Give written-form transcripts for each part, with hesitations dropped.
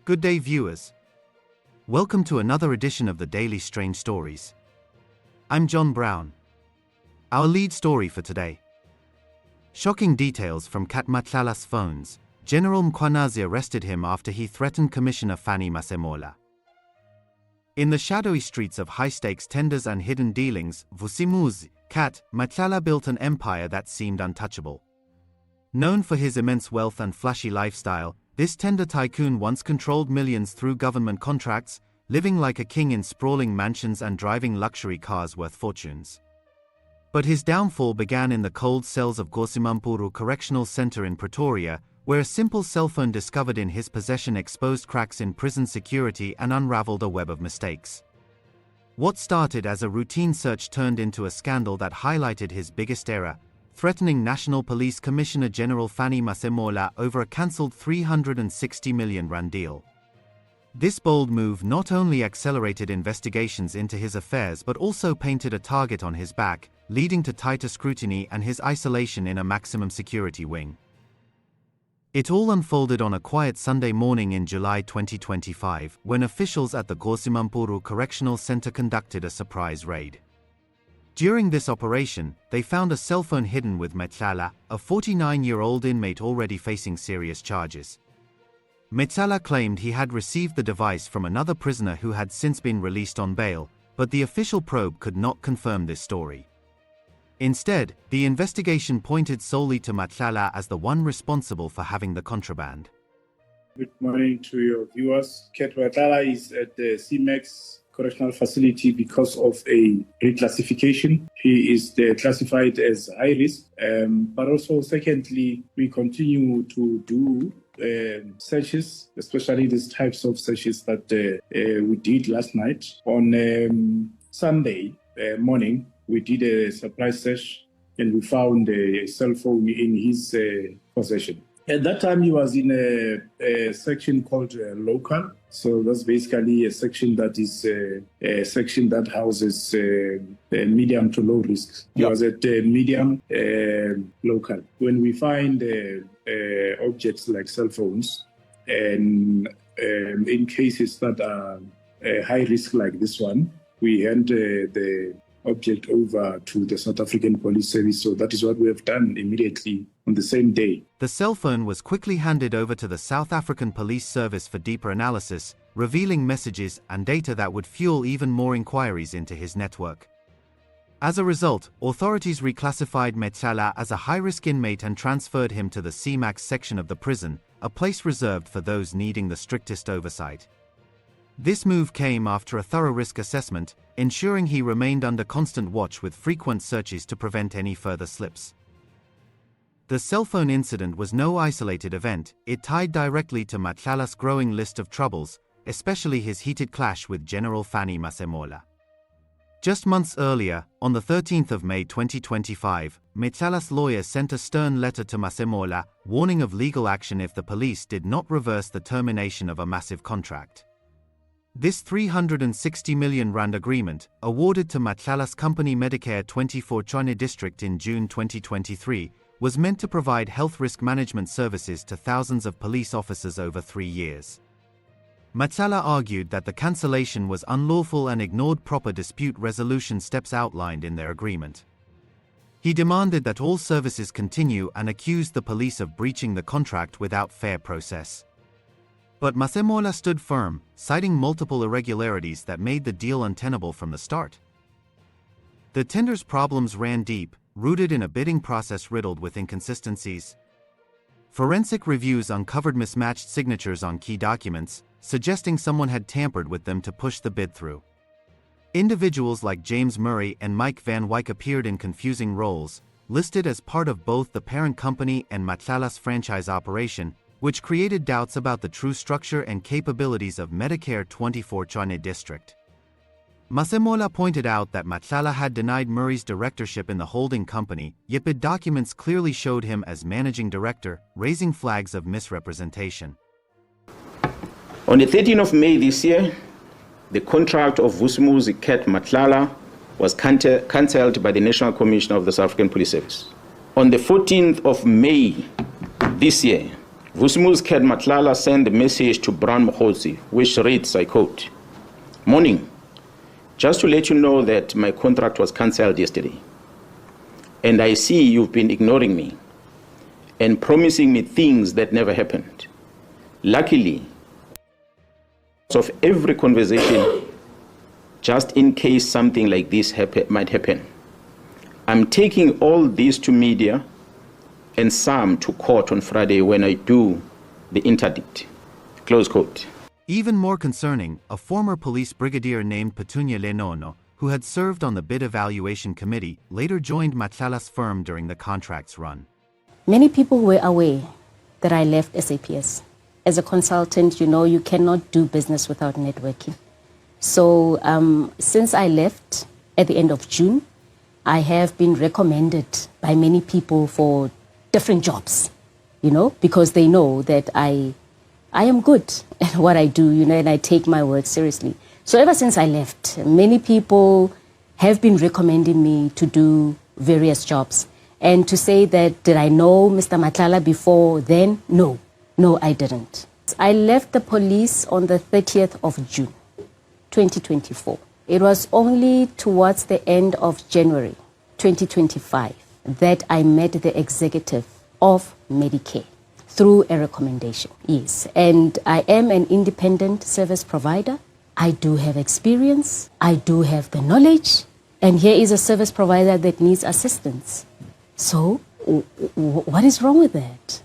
Good day, viewers. Welcome to another edition of the Daily Strange Stories. I'm John Brown. Our lead story for today. Shocking details from Cat Matlala's phones. General Mkhwanazi arrested him after he threatened Commissioner Fannie Masemola. In the shadowy streets of high-stakes tenders and hidden dealings, Vusimuzi, Cat Matlala built an empire that seemed untouchable. Known for his immense wealth and flashy lifestyle, this tender tycoon once controlled millions through government contracts, living like a king in sprawling mansions and driving luxury cars worth fortunes. But his downfall began in the cold cells of Kgosi Mampuru Correctional Centre in Pretoria, where a simple cell phone discovered in his possession exposed cracks in prison security and unraveled a web of mistakes. What started as a routine search turned into a scandal that highlighted his biggest error, threatening National Police Commissioner General Fannie Masemola over a cancelled R360 million deal. This bold move not only accelerated investigations into his affairs but also painted a target on his back, leading to tighter scrutiny and his isolation in a maximum security wing. It all unfolded on a quiet Sunday morning in July 2025, when officials at the Kgosi Mampuru Correctional Centre conducted a surprise raid. During this operation, they found a cell phone hidden with Matlala, a 49-year-old inmate already facing serious charges. Matlala claimed he had received the device from another prisoner who had since been released on bail, but the official probe could not confirm this story. Instead, the investigation pointed solely to Matlala as the one responsible for having the contraband. Good morning to your viewers. Cat Matlala is at the CMAX Correctional Facility because of a reclassification. He is classified as high risk, but also secondly, we continue to do searches, especially these types of searches that we did last night. On Sunday morning, we did a surprise search and we found a cell phone in his possession. At that time, he was in a section called local. So that's basically a section that is a section that houses medium to low risk. He was at medium local. When we find objects like cell phones, and in cases that are high risk like this one, we hand the object over to the South African Police Service. So that is what we have done immediately on the same day. The cell phone was quickly handed over to the South African Police Service for deeper analysis, revealing messages and data that would fuel even more inquiries into his network. As a result, authorities reclassified Matlala as a high-risk inmate and transferred him to the CMAX section of the prison, a place reserved for those needing the strictest oversight. This move came after a thorough risk assessment, ensuring he remained under constant watch with frequent searches to prevent any further slips. The cell phone incident was no isolated event. It tied directly to Matlala's growing list of troubles, especially his heated clash with General Fannie Masemola. Just months earlier, on the 13th of May 2025, Matlala's lawyer sent a stern letter to Masemola, warning of legal action if the police did not reverse the termination of a massive contract. This R360 million agreement, awarded to Matlala's company Medicare 24 Tshwane district in June 2023, was meant to provide health risk management services to thousands of police officers over 3 years. Matlala argued that the cancellation was unlawful and ignored proper dispute resolution steps outlined in their agreement. He demanded that all services continue and accused the police of breaching the contract without fair process. But Masemola stood firm, citing multiple irregularities that made the deal untenable from the start. The tender's problems ran deep, rooted in a bidding process riddled with inconsistencies. Forensic reviews uncovered mismatched signatures on key documents, suggesting someone had tampered with them to push the bid through. Individuals like James Murray and Mike Van Wyk appeared in confusing roles, listed as part of both the parent company and Matlala's franchise operation, which created doubts about the true structure and capabilities of Medicare 24 Tshwane district. Masemola pointed out that Matlala had denied Murray's directorship in the holding company, yet bid documents clearly showed him as managing director, raising flags of misrepresentation. On the 13th of May this year, the contract of Vusimuzi Cat Matlala was cancelled by the National Commissioner of the South African Police Service. On the 14th of May this year, Vusimuzi Cat Matlala sent a message to Brown Mkhwanazi, which reads, I quote, "Morning. Just to let you know that my contract was cancelled yesterday. And I see you've been ignoring me and promising me things that never happened. Luckily, of every conversation, just in case something like this might happen, I'm taking all this to media and some to court on Friday when I do the interdict." Close quote. Even more concerning, a former police brigadier named Petunia Lenono, who had served on the bid evaluation committee, later joined Matlala's firm during the contract's run. Many people were aware that I left SAPS. As a consultant, you cannot do business without networking. So since I left at the end of June, I have been recommended by many people for different jobs, because they know that I am good at what I do, and I take my work seriously. So ever since I left, many people have been recommending me to do various jobs. And to say that, did I know Mr. Matlala before then? No, I didn't. I left the police on the 30th of June, 2024. It was only towards the end of January, 2025, that I met the executive of Medicare through a recommendation. Yes, and I am an independent service provider. I do have experience. I do have the knowledge. And here is a service provider that needs assistance. So, what is wrong with that?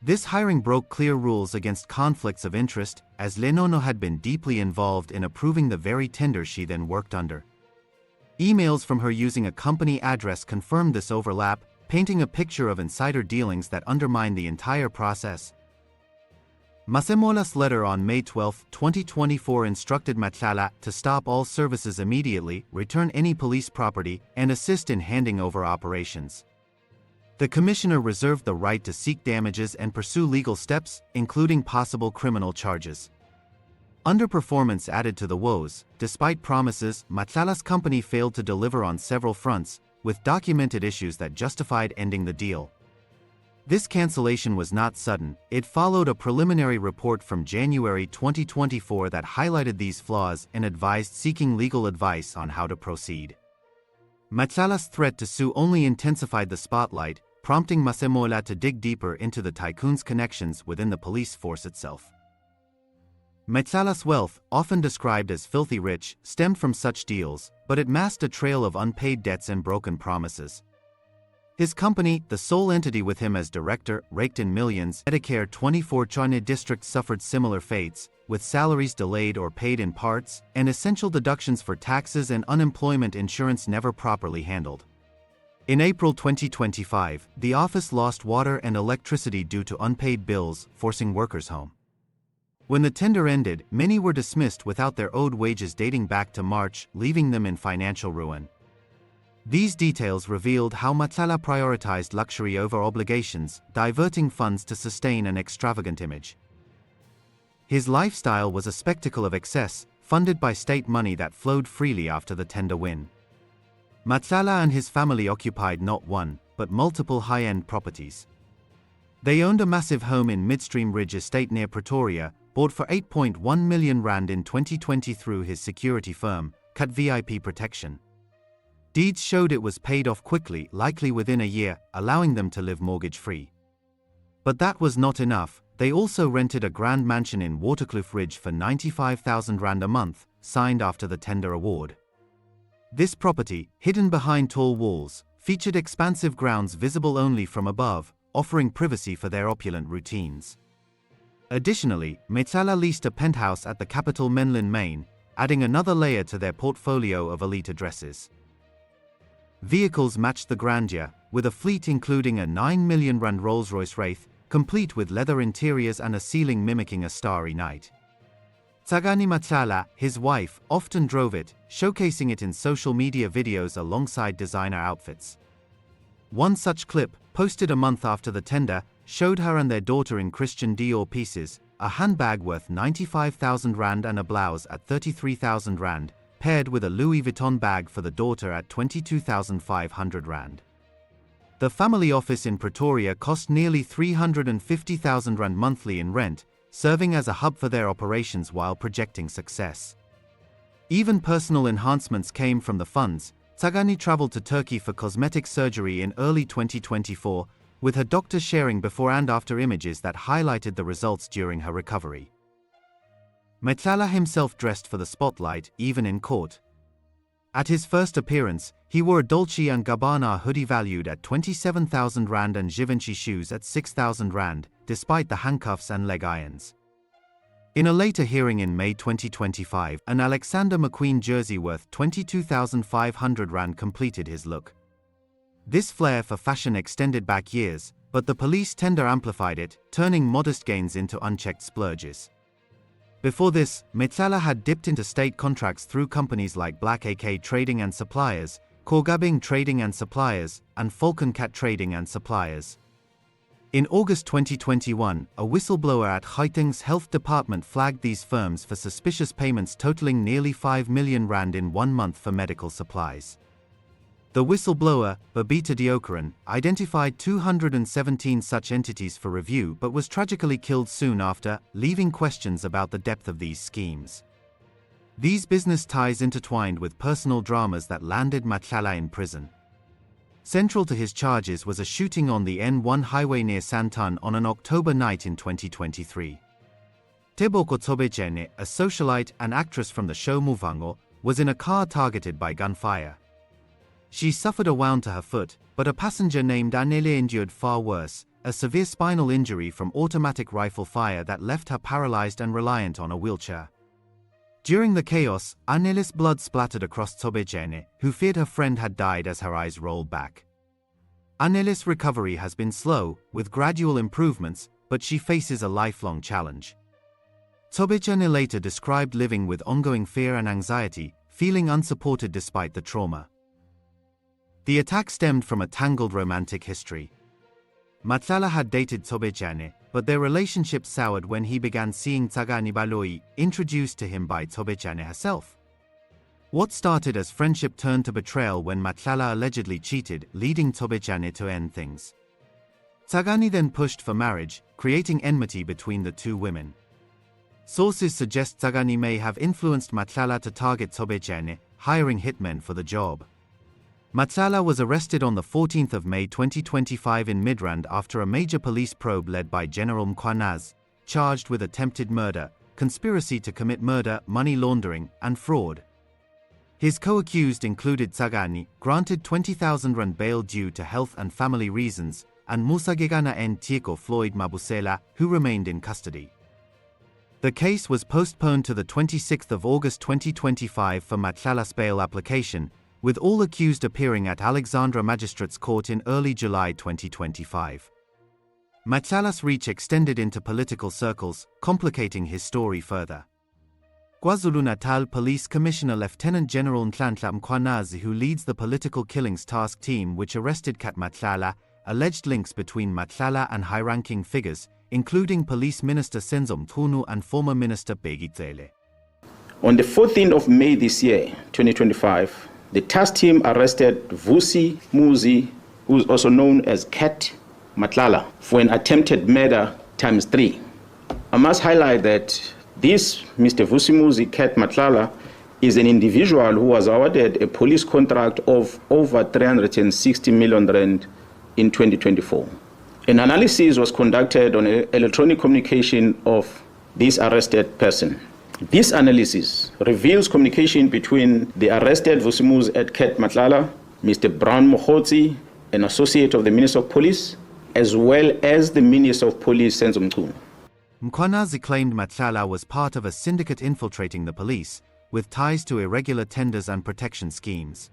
This hiring broke clear rules against conflicts of interest, as Lenono had been deeply involved in approving the very tender she then worked under. Emails from her using a company address confirmed this overlap, painting a picture of insider dealings that undermined the entire process. Masemola's letter on May 12, 2024 instructed Matlala to stop all services immediately, return any police property, and assist in handing over operations. The commissioner reserved the right to seek damages and pursue legal steps, including possible criminal charges. Underperformance added to the woes. Despite promises, Matlala's company failed to deliver on several fronts, with documented issues that justified ending the deal. This cancellation was not sudden. It followed a preliminary report from January 2024 that highlighted these flaws and advised seeking legal advice on how to proceed. Matlala's threat to sue only intensified the spotlight, prompting Masemola to dig deeper into the Tycoon's connections within the police force itself. Matlala's wealth, often described as filthy rich, stemmed from such deals, but it masked a trail of unpaid debts and broken promises. His company, the sole entity with him as director, raked in millions. Medicare 24 Chane district suffered similar fates, with salaries delayed or paid in parts, and essential deductions for taxes and unemployment insurance never properly handled. In April 2025, the office lost water and electricity due to unpaid bills, forcing workers home. When the tender ended, many were dismissed without their owed wages dating back to March, leaving them in financial ruin. These details revealed how Matlala prioritized luxury over obligations, diverting funds to sustain an extravagant image. His lifestyle was a spectacle of excess, funded by state money that flowed freely after the tender win. Matlala and his family occupied not one, but multiple high-end properties. They owned a massive home in Midstream Ridge Estate near Pretoria, bought for 8.1 million rand in 2020 through his security firm, Cat VIP Protection. Deeds showed it was paid off quickly, likely within a year, allowing them to live mortgage-free. But that was not enough. They also rented a grand mansion in Waterkloof Ridge for 95,000 rand a month, signed after the tender award. This property, hidden behind tall walls, featured expansive grounds visible only from above, offering privacy for their opulent routines. Additionally, Matlala leased a penthouse at the capital Menlyn, Maine, adding another layer to their portfolio of elite addresses. Vehicles matched the grandeur, with a fleet including a 9 million rand Rolls-Royce Wraith, complete with leather interiors and a ceiling mimicking a starry night. Tsagani Matlala, his wife, often drove it, showcasing it in social media videos alongside designer outfits. One such clip, posted a month after the tender, showed her and their daughter in Christian Dior pieces, a handbag worth 95,000 rand and a blouse at 33,000 rand, paired with a Louis Vuitton bag for the daughter at 22,500 rand. The family office in Pretoria cost nearly 350,000 rand monthly in rent, serving as a hub for their operations while projecting success. Even personal enhancements came from the funds. Tsagani traveled to Turkey for cosmetic surgery in early 2024, with her doctor sharing before and after images that highlighted the results during her recovery. Matlala himself dressed for the spotlight, even in court. At his first appearance, he wore a Dolce & Gabbana hoodie valued at 27,000 rand and Givenchy shoes at 6,000 rand, despite the handcuffs and leg irons. In a later hearing in May 2025, an Alexander McQueen jersey worth 22,500 rand completed his look. This flair for fashion extended back years, but the police tender amplified it, turning modest gains into unchecked splurges. Before this, Matlala had dipped into state contracts through companies like Black AK Trading and Suppliers, Contraband Trading and Suppliers, and Falcon Cat Trading and Suppliers. In August 2021, a whistleblower at Gauteng's health department flagged these firms for suspicious payments totaling nearly 5 million rand in 1 month for medical supplies. The whistleblower, Babita Deokaran, identified 217 such entities for review but was tragically killed soon after, leaving questions about the depth of these schemes. These business ties intertwined with personal dramas that landed Matlala in prison. Central to his charges was a shooting on the N1 highway near Sandton on an October night in 2023. Teboko Tsobejene, a socialite and actress from the show Muvango, was in a car targeted by gunfire. She suffered a wound to her foot, but a passenger named Anele endured far worse, a severe spinal injury from automatic rifle fire that left her paralyzed and reliant on a wheelchair. During the chaos, Anele's blood splattered across Tsobejene, who feared her friend had died as her eyes rolled back. Anele's recovery has been slow, with gradual improvements, but she faces a lifelong challenge. Tsobejene later described living with ongoing fear and anxiety, feeling unsupported despite the trauma. The attack stemmed from a tangled romantic history. Matlala had dated Tsobejene, but their relationship soured when he began seeing Tsagani Baloyi, introduced to him by Tsobejene herself. What started as friendship turned to betrayal when Matlala allegedly cheated, leading Tsobejene to end things. Tsagani then pushed for marriage, creating enmity between the two women. Sources suggest Tsagani may have influenced Matlala to target Tsobejene, hiring hitmen for the job. Matlala was arrested on the 14th of May 2025 in Midrand after a major police probe led by General Mkhwanazi, charged with attempted murder, conspiracy to commit murder, money laundering, and fraud. His co-accused included Tsagani, granted 20,000 rand bail due to health and family reasons, and Musagegana N. Tieko Floyd Mabusela, who remained in custody. The case was postponed to the 26th of August 2025 for Matlala's bail application, with all accused appearing at Alexandra Magistrates Court in early July 2025. Matlala's reach extended into political circles, complicating his story further. KwaZulu-Natal Police Commissioner Lieutenant General Nhlanhla Mkhwanazi, who leads the political killings task team which arrested Cat Matlala, alleged links between Matlala and high-ranking figures, including Police Minister Senzo Mchunu and former Minister Bheki Cele. On the 14th of May this year, 2025, the task team arrested Vusimuzi, who is also known as Cat Matlala, for an attempted murder ×3. I must highlight that this Mr. Vusimuzi Cat Matlala is an individual who was awarded a police contract of over 360 million rand in 2024. An analysis was conducted on electronic communication of this arrested person. This analysis reveals communication between the arrested Vusimuzi at Cat Matlala, Mr. Brown Mkhwanazi, an associate of the Minister of Police, as well as the Minister of Police, Senzo Mchunu. Mkhwanazi claimed Matlala was part of a syndicate infiltrating the police, with ties to irregular tenders and protection schemes.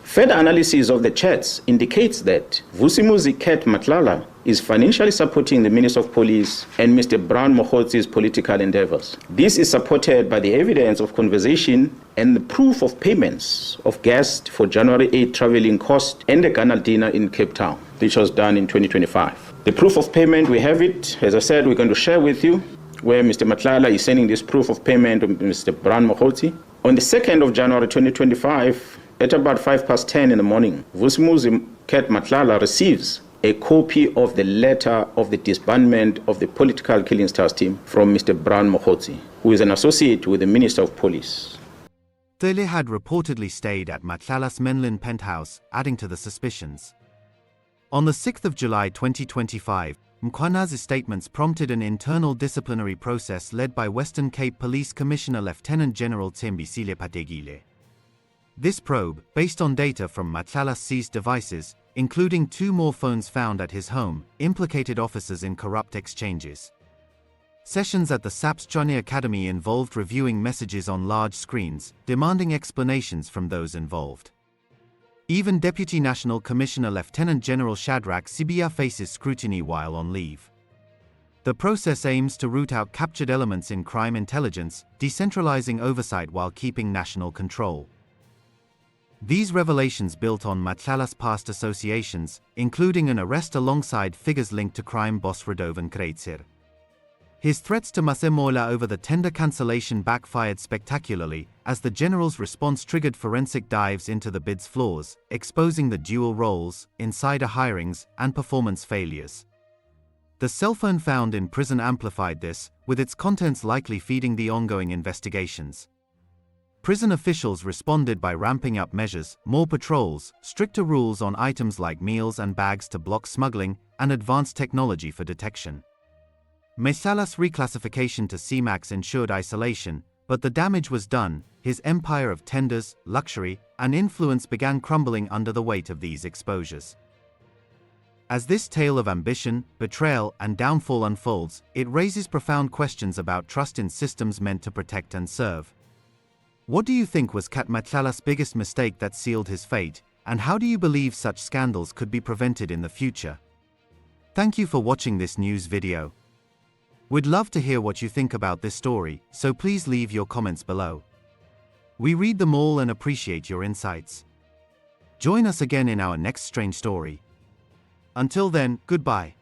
Further analysis of the chats indicates that Vusimuzi Cat Matlala is financially supporting the Minister of Police and Mr. Brown Mkhwanazi's political endeavors. This is supported by the evidence of conversation and the proof of payments of guests for January 8 traveling cost and the Ghana dinner in Cape Town, which was done in 2025. The proof of payment, we have it, as I said, we're going to share with you, where Mr. Matlala is sending this proof of payment to Mr. Brown Mkhwanazi. On the 2nd of January 2025, at about 10:05 in the morning, Vusimuzi Cat Matlala receives a copy of the letter of the disbandment of the political killing stars team from Mr. Mkhwanazi, who is an associate with the Minister of Police. Thele had reportedly stayed at Matlala's Menlyn penthouse, adding to the suspicions. On the 6th of July 2025, Mkhwanazi's statements prompted an internal disciplinary process led by Western Cape Police Commissioner Lieutenant General Thembisile Pategile. This probe, based on data from Matlala's seized devices, including 2 more phones found at his home, implicated officers in corrupt exchanges. Sessions at the SAPS Johnny Academy involved reviewing messages on large screens, demanding explanations from those involved. Even Deputy National Commissioner Lieutenant General Shadrach Sibia faces scrutiny while on leave. The process aims to root out captured elements in crime intelligence, decentralizing oversight while keeping national control. These revelations built on Matlala's past associations, including an arrest alongside figures linked to crime boss Radovan Kreitzer. His threats to Masemola over the tender cancellation backfired spectacularly, as the general's response triggered forensic dives into the bid's flaws, exposing the dual roles, insider hirings, and performance failures. The cell phone found in prison amplified this, with its contents likely feeding the ongoing investigations. Prison officials responded by ramping up measures, more patrols, stricter rules on items like meals and bags to block smuggling, and advanced technology for detection. Matlala's reclassification to CMAX ensured isolation, but the damage was done. His empire of tenders, luxury, and influence began crumbling under the weight of these exposures. As this tale of ambition, betrayal, and downfall unfolds, it raises profound questions about trust in systems meant to protect and serve. What do you think was Cat Matlala's biggest mistake that sealed his fate, and how do you believe such scandals could be prevented in the future? Thank you for watching this news video. We'd love to hear what you think about this story, so please leave your comments below. We read them all and appreciate your insights. Join us again in our next strange story. Until then, goodbye.